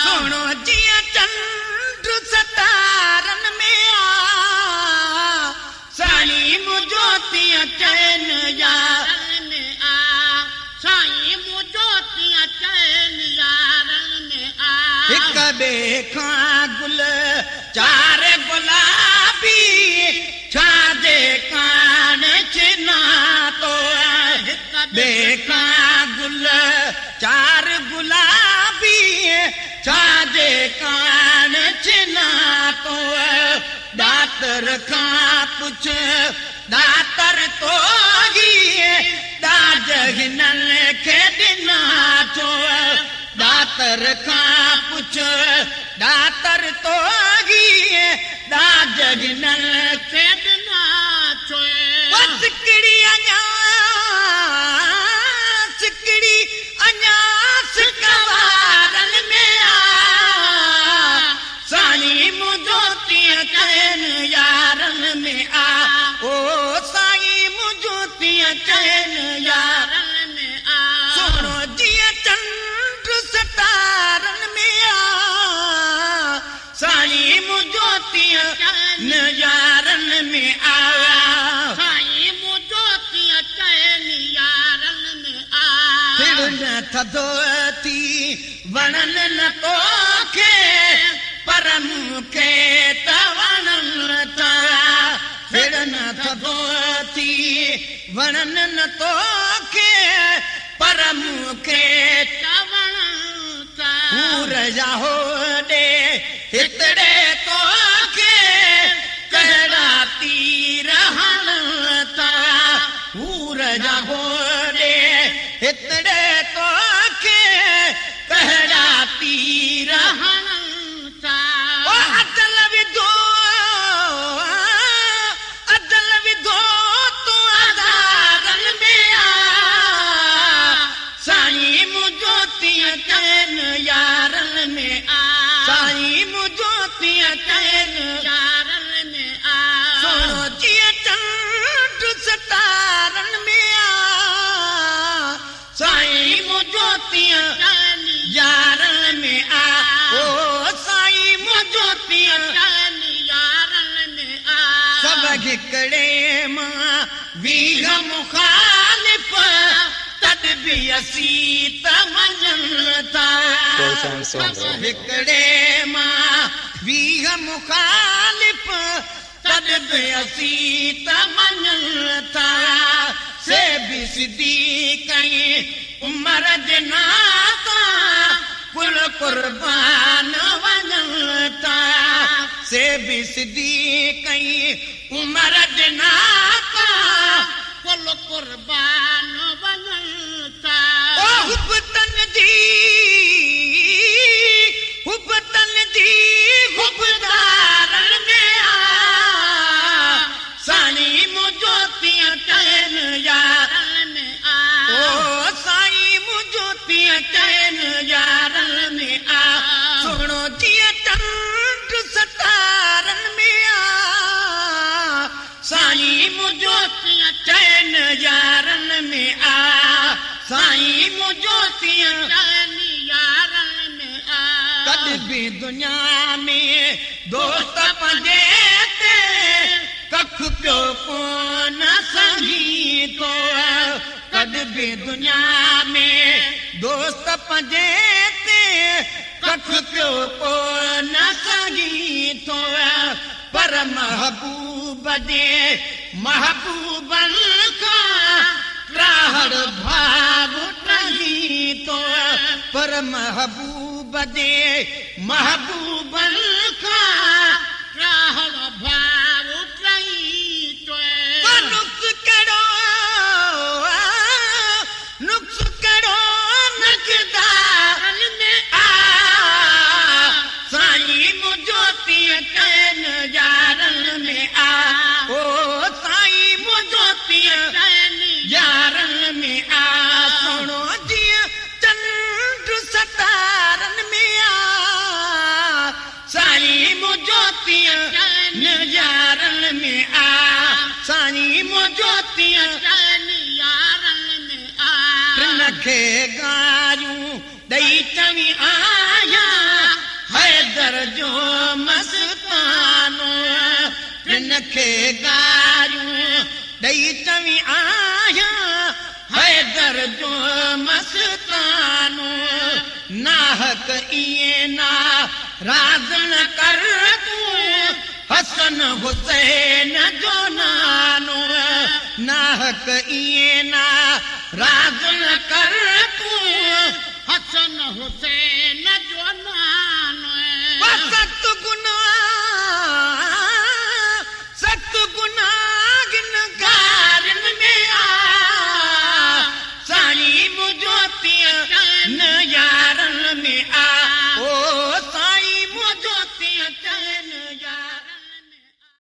सुनो जिया चंड सतारन में आ साईं मुजोतिया चैन यारन में आ साईं मुजोतिया चैन यारन में आ हिक बेखा गुल चार गुलाबी छाजे कान चिना तो हिक बेखा गुल चार गुलाबी छाजे कान चिना तो दातर का पुछ दातर तो ही दाज हिनल के दिना तो दातर का पुछ दातर तो ही दाज हिनल के दिना तो सिकड़ी अञा सिकड़ी अञा सिकवारन में आ साईं मुजोतिया चैन यारन में आ ओ साईं मुजोतिया चैन यारन में आ सुनो जिया चंड सतारन में आ साईं मुजोतिया चैन यारन में आ साईं मुजोतिया चैन यारन में आ फिर थदोती वणन न तोखे परम के तवणन ता फिर न थदोती वणन न तोखे परम के तवणन ता पूर जाहो दे हितड़े तोखे कहड़ा तीर हण ता पूर जाहो दे हितड़े तोखे कहड़ा तीर हण चैन यारन में आ साईं मुजोतिया चैन यारन में आ सुनो जिया चंड सतारन में आ साईं मुजोतिया चैन यारन में आ ओ साईं मुजोतिया चैन यारन में आ सब घिकड़े मां वीह मुखालिफ तद भी असी तमजनता हिकड़े मां वीह मुखालिफ तद भी असी तमजनता से भी सिद्दीक़ उमर जनाता कुल कुर्बान वजनता से भी सिद्दीक़ उमर जनाता कुल कुर्बान वजनता ओ हुब्बतन दी हुब्बदारन में आ साईं मुजोतिया चैन यारन में आ ओ साईं मुजोतिया चैन यारन में आ सुनो जिया चंड सतारन में आ साईं मुजोतिया चैन यारन में आ साईं मुजोतिया चैन यारन में आ कद भी दुनिया में दोस्त पंजेते कख पियो कोन संगी तो कद भी दुनिया में दोस्त पंजेते कख पियो कोन संगी तो पर महबूब दे महबूबन का राहड़ भाग रही तो पर महबूब दे महबूबन का राहड़ भाग रही तो नुक्स करो नकदारन में आ साईं मुजोतिया चैन यारन में आ ओ साईं मुजोतिया चैन यारन में आ सुनो जिया चंड सतारन में आ साईं मुजोतिया चैन यारन में आ साईं मुजोतिया चैन यारन में आ नखे गायूं दई चवी आया हैदर जो मस्तानो तिन खे गारियूं ॾेई चवी आहियां हैदर जो मस्तानो नाहक इएं ना राज़ न कर तूं हसन हुसैन जो नानो नाहक इएं ना राज़ न कर तूं हसन हुसैन जो नानो सत गुनाह